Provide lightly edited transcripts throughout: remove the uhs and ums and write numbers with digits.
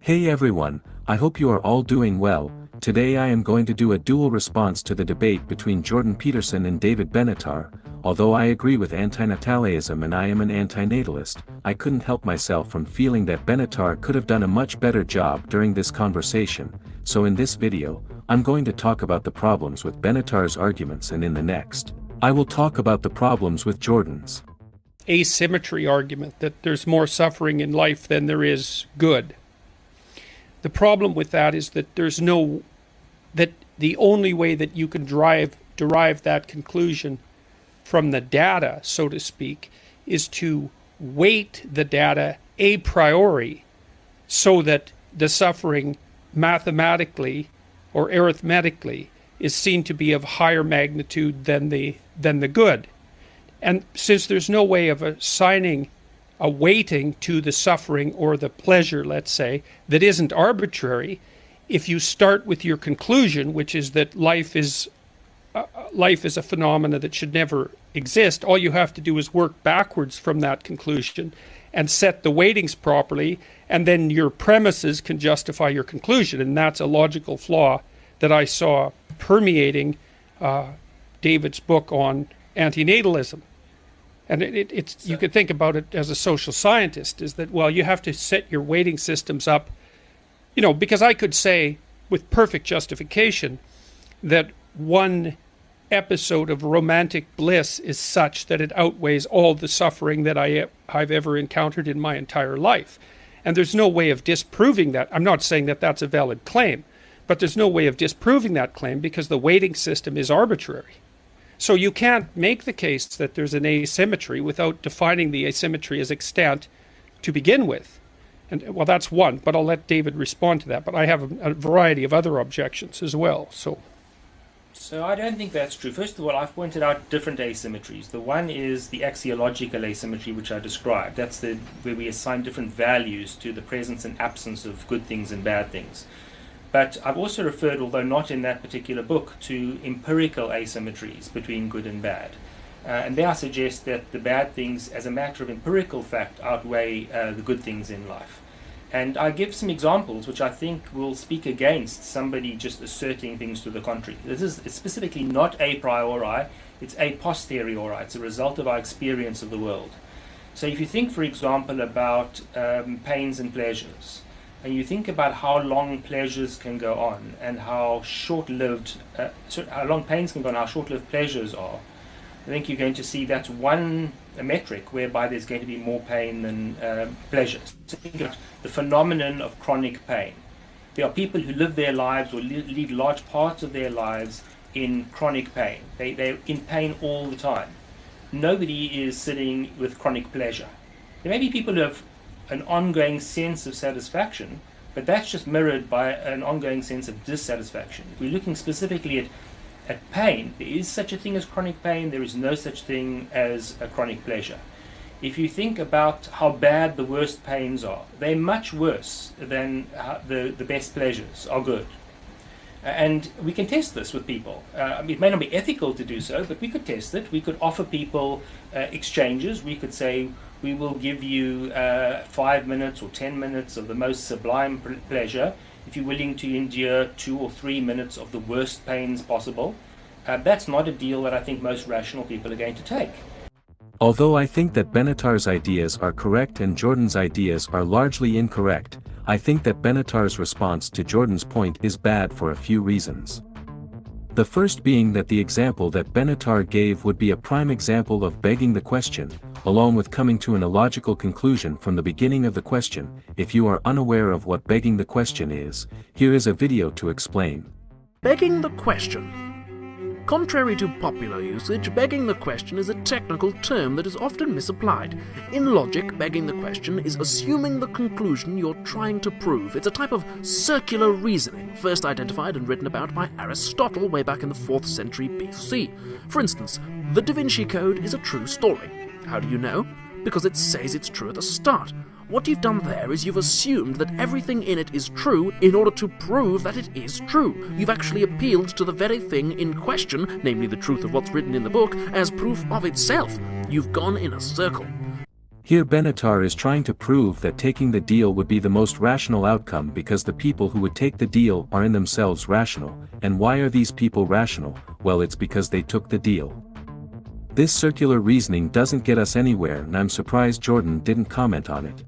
Hey everyone, I hope you are all doing well. Today I am going to do a dual response to the debate between Jordan Peterson and David Benatar. Although I agree with anti-natalism and I am an anti-natalist, I couldn't help myself from feeling that Benatar could have done a much better job during this conversation. So in this video, I'm going to talk about the problems with Benatar's arguments, and in the next, I will talk about the problems with Jordan's asymmetry argument, that there's more suffering in life than there is good. The problem with that is that that the only way that you can derive that conclusion from the data, so to speak, is to weight the data a priori so that the suffering mathematically or arithmetically is seen to be of higher magnitude than the good. And since there's no way of assigning a weighting to the suffering or the pleasure, let's say, that isn't arbitrary, if you start with your conclusion, which is that life is a phenomena that should never exist, all you have to do is work backwards from that conclusion and set the weightings properly, and then your premises can justify your conclusion. And that's a logical flaw that I saw permeating David's book on anti-natalism. And you could think about it as a social scientist, is that, well, you have to set your weighting systems up, because I could say with perfect justification that one episode of romantic bliss is such that it outweighs all the suffering that I've ever encountered in my entire life. And there's no way of disproving that. I'm not saying that that's a valid claim, but there's no way of disproving that claim because the weighting system is arbitrary. So you can't make the case that there's an asymmetry without defining the asymmetry as extant to begin with. And well, that's one, but I'll let David respond to that. But I have a variety of other objections as well. So I don't think that's true. First of all, I've pointed out different asymmetries. The one is the axiological asymmetry, which I described. That's where we assign different values to the presence and absence of good things and bad things. But I've also referred, although not in that particular book, to empirical asymmetries between good and bad. And there I suggest that the bad things, as a matter of empirical fact, outweigh the good things in life. And I give some examples which I think will speak against somebody just asserting things to the contrary. It's specifically not a priori, it's a posteriori. It's a result of our experience of the world. So if you think, for example, about pains and pleasures, and you think about how long pleasures can go on and how how long pains can go on, how short-lived pleasures are, I think you're going to see that's a metric whereby there's going to be more pain than pleasures. So think about the phenomenon of chronic pain. There are people who live their lives or lead large parts of their lives in chronic pain. They're in pain all the time. Nobody is sitting with chronic pleasure. There may be people who have an ongoing sense of satisfaction, but that's just mirrored by an ongoing sense of dissatisfaction. If we're looking specifically at pain, there is such a thing as chronic pain, there is no such thing as a chronic pleasure. If you think about how bad the worst pains are, they're much worse than the best pleasures are good. And we can test this with people. It may not be ethical to do so, but we could test it. We could offer people exchanges. We could say, we will give you 5 minutes or 10 minutes of the most sublime pleasure if you're willing to endure 2 or 3 minutes of the worst pains possible. That's not a deal that I think most rational people are going to take. Although I think that Benatar's ideas are correct and Jordan's ideas are largely incorrect, I think that Benatar's response to Jordan's point is bad for a few reasons. The first being that the example that Benatar gave would be a prime example of begging the question, along with coming to an illogical conclusion from the beginning of the question. If you are unaware of what begging the question is, here is a video to explain. Begging the question. Contrary to popular usage, begging the question is a technical term that is often misapplied. In logic, begging the question is assuming the conclusion you're trying to prove. It's a type of circular reasoning, first identified and written about by Aristotle way back in the 4th century BC. For instance, the Da Vinci Code is a true story. How do you know? Because it says it's true at the start. What you've done there is you've assumed that everything in it is true in order to prove that it is true. You've actually appealed to the very thing in question, namely the truth of what's written in the book, as proof of itself. You've gone in a circle. Here Benatar is trying to prove that taking the deal would be the most rational outcome because the people who would take the deal are in themselves rational, and why are these people rational? Well, it's because they took the deal. This circular reasoning doesn't get us anywhere, and I'm surprised Jordan didn't comment on it.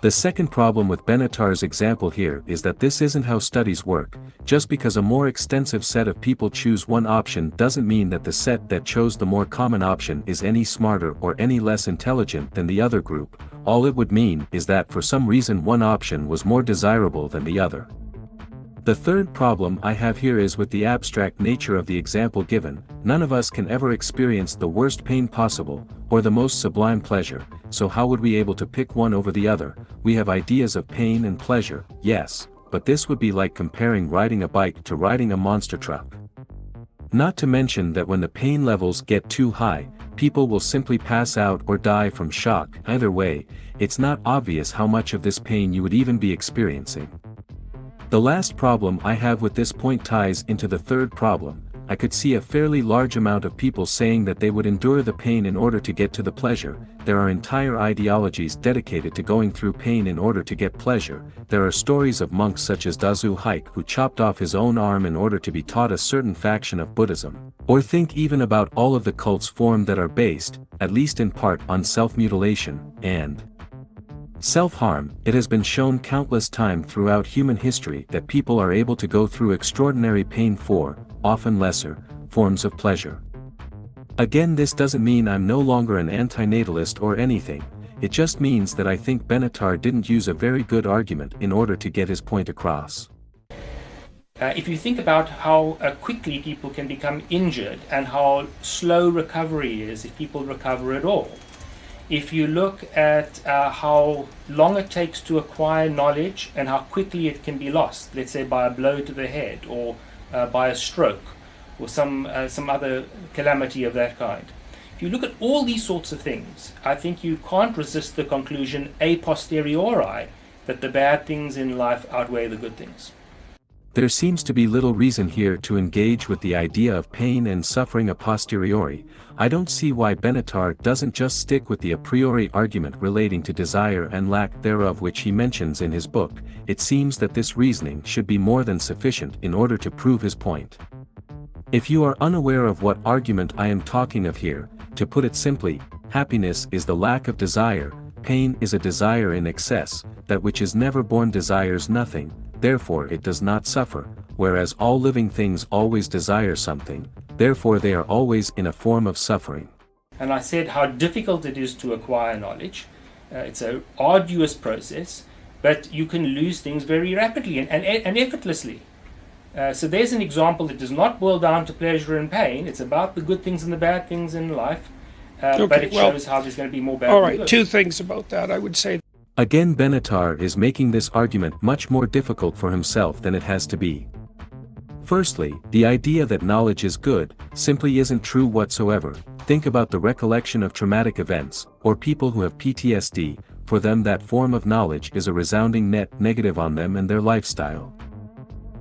The second problem with Benatar's example here is that this isn't how studies work. Just because a more extensive set of people choose one option doesn't mean that the set that chose the more common option is any smarter or any less intelligent than the other group. All it would mean is that for some reason one option was more desirable than the other. The third problem I have here is with the abstract nature of the example given. None of us can ever experience the worst pain possible, or the most sublime pleasure, so how would we be able to pick one over the other? We have ideas of pain and pleasure, yes, but this would be like comparing riding a bike to riding a monster truck. Not to mention that when the pain levels get too high, people will simply pass out or die from shock. Either way, it's not obvious how much of this pain you would even be experiencing. The last problem I have with this point ties into the third problem. I could see a fairly large amount of people saying that they would endure the pain in order to get to the pleasure. There are entire ideologies dedicated to going through pain in order to get pleasure. There are stories of monks such as Dazu Haik who chopped off his own arm in order to be taught a certain faction of Buddhism. Or think even about all of the cults formed that are based, at least in part, on self-mutilation and self-harm. It has been shown countless times throughout human history that people are able to go through extraordinary pain for, often lesser, forms of pleasure. Again, this doesn't mean I'm no longer an anti-natalist or anything, it just means that I think Benatar didn't use a very good argument in order to get his point across. If you think about how quickly people can become injured and how slow recovery is if people recover at all. If you look at how long it takes to acquire knowledge and how quickly it can be lost, let's say by a blow to the head or by a stroke or some other calamity of that kind. If you look at all these sorts of things, I think you can't resist the conclusion a posteriori that the bad things in life outweigh the good things. There seems to be little reason here to engage with the idea of pain and suffering a posteriori. I don't see why Benatar doesn't just stick with the a priori argument relating to desire and lack thereof which he mentions in his book. It seems that this reasoning should be more than sufficient in order to prove his point. If you are unaware of what argument I am talking of here, to put it simply, happiness is the lack of desire, pain is a desire in excess, that which is never born desires nothing, therefore it does not suffer, whereas all living things always desire something, therefore they are always in a form of suffering. And I said how difficult it is to acquire knowledge. It's an arduous process, but you can lose things very rapidly and effortlessly. So there's an example that does not boil down to pleasure and pain. It's about the good things and the bad things in life, but it shows how there's going to be more bad All than right, good. two things about that. I would say Again, Benatar is making this argument much more difficult for himself than it has to be. Firstly, the idea that knowledge is good simply isn't true whatsoever. Think about the recollection of traumatic events, or people who have PTSD. For them that form of knowledge is a resounding net negative on them and their lifestyle.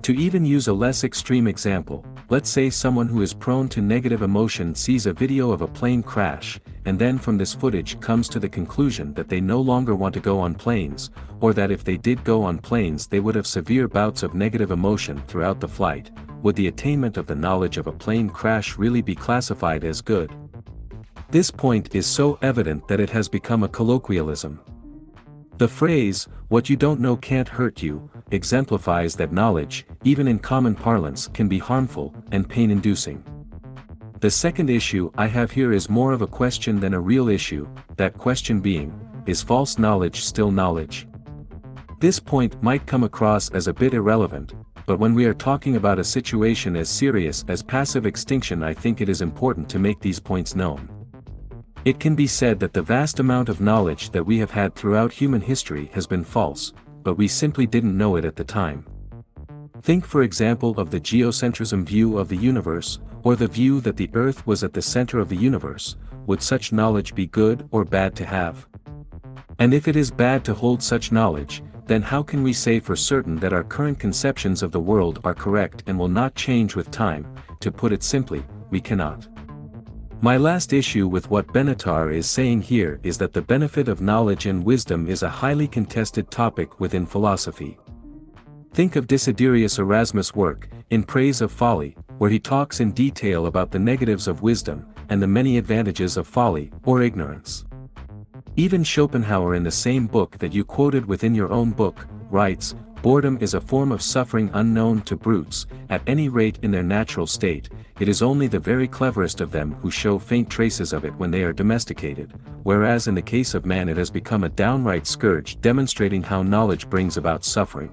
To even use a less extreme example, let's say someone who is prone to negative emotion sees a video of a plane crash, and then from this footage comes to the conclusion that they no longer want to go on planes, or that if they did go on planes they would have severe bouts of negative emotion throughout the flight. Would the attainment of the knowledge of a plane crash really be classified as good? This point is so evident that it has become a colloquialism. The phrase, "what you don't know can't hurt you," exemplifies that knowledge, even in common parlance, can be harmful and pain-inducing. The second issue I have here is more of a question than a real issue, that question being, is false knowledge still knowledge? This point might come across as a bit irrelevant, but when we are talking about a situation as serious as passive extinction, I think it is important to make these points known. It can be said that the vast amount of knowledge that we have had throughout human history has been false, but we simply didn't know it at the time. Think for example of the geocentrism view of the universe, or the view that the Earth was at the center of the universe. Would such knowledge be good or bad to have? And if it is bad to hold such knowledge, then how can we say for certain that our current conceptions of the world are correct and will not change with time? To put it simply, we cannot. My last issue with what Benatar is saying here is that the benefit of knowledge and wisdom is a highly contested topic within philosophy. Think of Desiderius Erasmus' work, In Praise of Folly, where he talks in detail about the negatives of wisdom, and the many advantages of folly, or ignorance. Even Schopenhauer in the same book that you quoted within your own book, writes, "Boredom is a form of suffering unknown to brutes, at any rate in their natural state, it is only the very cleverest of them who show faint traces of it when they are domesticated, whereas in the case of man it has become a downright scourge, demonstrating how knowledge brings about suffering."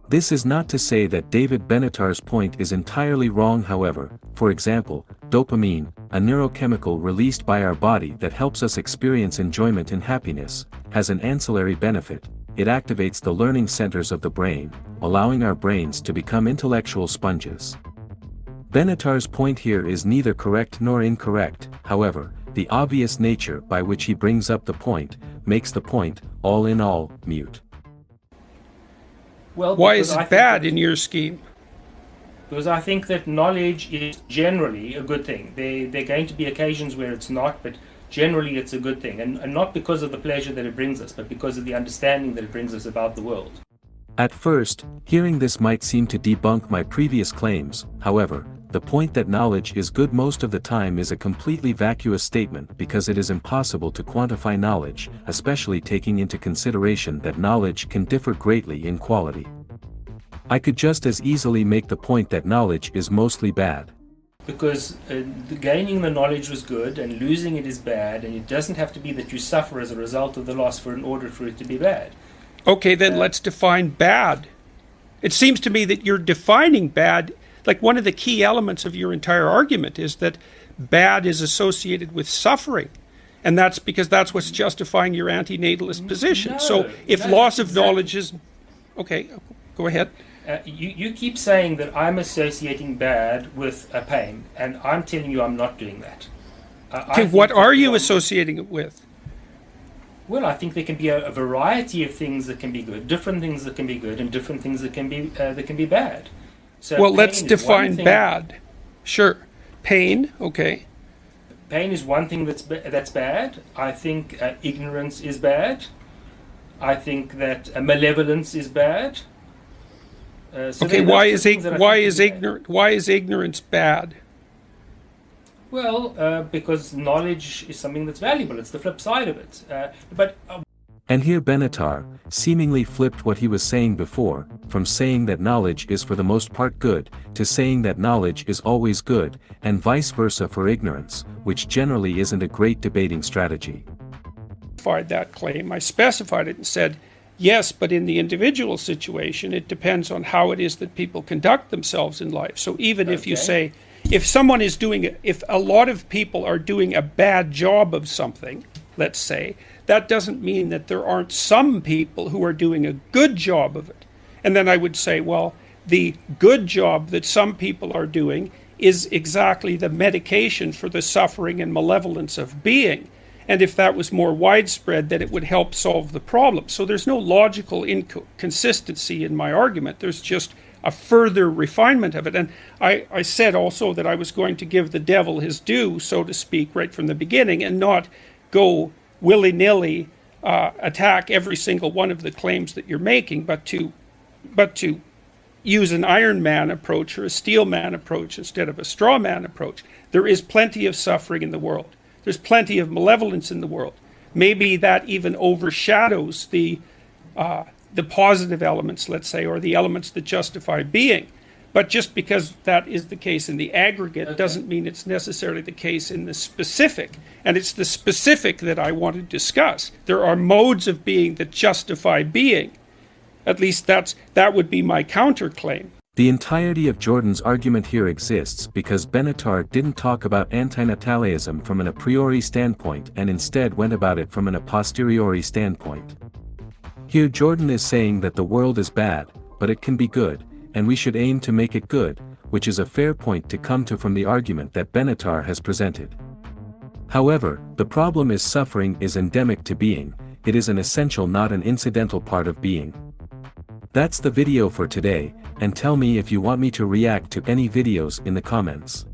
This is not to say that David Benatar's point is entirely wrong. However, for example, dopamine, a neurochemical released by our body that helps us experience enjoyment and happiness, has an ancillary benefit: it activates the learning centers of the brain, allowing our brains to become intellectual sponges. Benatar's point here is neither correct nor incorrect. However, the obvious nature by which he brings up the point, makes the point, all in all, mute. Well, Why is it bad in your scheme? Because I think that knowledge is generally a good thing. There are going to be occasions where it's not, but generally it's a good thing. And not because of the pleasure that it brings us, but because of the understanding that it brings us about the world. At first, hearing this might seem to debunk my previous claims. However, the point that knowledge is good most of the time is a completely vacuous statement, because it is impossible to quantify knowledge, especially taking into consideration that knowledge can differ greatly in quality. I could just as easily make the point that knowledge is mostly bad. Because gaining the knowledge was good and losing it is bad, and it doesn't have to be that you suffer as a result of the loss in order for it to be bad. Okay, then let's define bad. It seems to me that you're defining bad, like one of the key elements of your entire argument is that bad is associated with suffering. And that's because that's what's justifying your anti-natalist position. No, so if no, loss of exactly. knowledge is... Okay, go ahead. You keep saying that I'm associating bad with a pain, and I'm telling you I'm not doing that. Okay, what are you associating it with? Well, I think there can be a variety of things that can be good, different things that can be good, and different things that can be bad. So Well, let's pain is one define thing. bad. Sure. Pain, okay. Pain is one thing that's bad. I think ignorance is bad. I think that malevolence is bad. So Okay, there are why lots of things that I think can be bad. why is ignorance bad? Well, because knowledge is something that's valuable. It's the flip side of it. And here Benatar, seemingly flipped what he was saying before, from saying that knowledge is for the most part good, to saying that knowledge is always good, and vice versa for ignorance, which generally isn't a great debating strategy. That claim. I specified it and said, yes, but in the individual situation, it depends on how it is that people conduct themselves in life. So even if you say, if a lot of people are doing a bad job of something, let's say, that doesn't mean that there aren't some people who are doing a good job of it. And then I would say, well, the good job that some people are doing is exactly the medication for the suffering and malevolence of being. And if that was more widespread, then it would help solve the problem. So there's no logical inconsistency in my argument. There's just a further refinement of it. And I said also that I was going to give the devil his due, so to speak, right from the beginning, and not go willy-nilly attack every single one of the claims that you're making, but to use an Iron Man approach or a Steel Man approach instead of a Straw Man approach. There is plenty of suffering in the world. There's plenty of malevolence in the world. Maybe that even overshadows the positive elements, let's say, or the elements that justify being. But just because that is the case in the aggregate doesn't mean it's necessarily the case in the specific. And it's the specific that I want to discuss. There are modes of being that justify being. At least that would be my counterclaim. The entirety of Jordan's argument here exists because Benatar didn't talk about anti-natalism from an a priori standpoint and instead went about it from an a posteriori standpoint. Here Jordan is saying that the world is bad, but it can be good, and we should aim to make it good, which is a fair point to come to from the argument that Benatar has presented. However, the problem is suffering is endemic to being, it is an essential not an incidental part of being. That's the video for today, and tell me if you want me to react to any videos in the comments.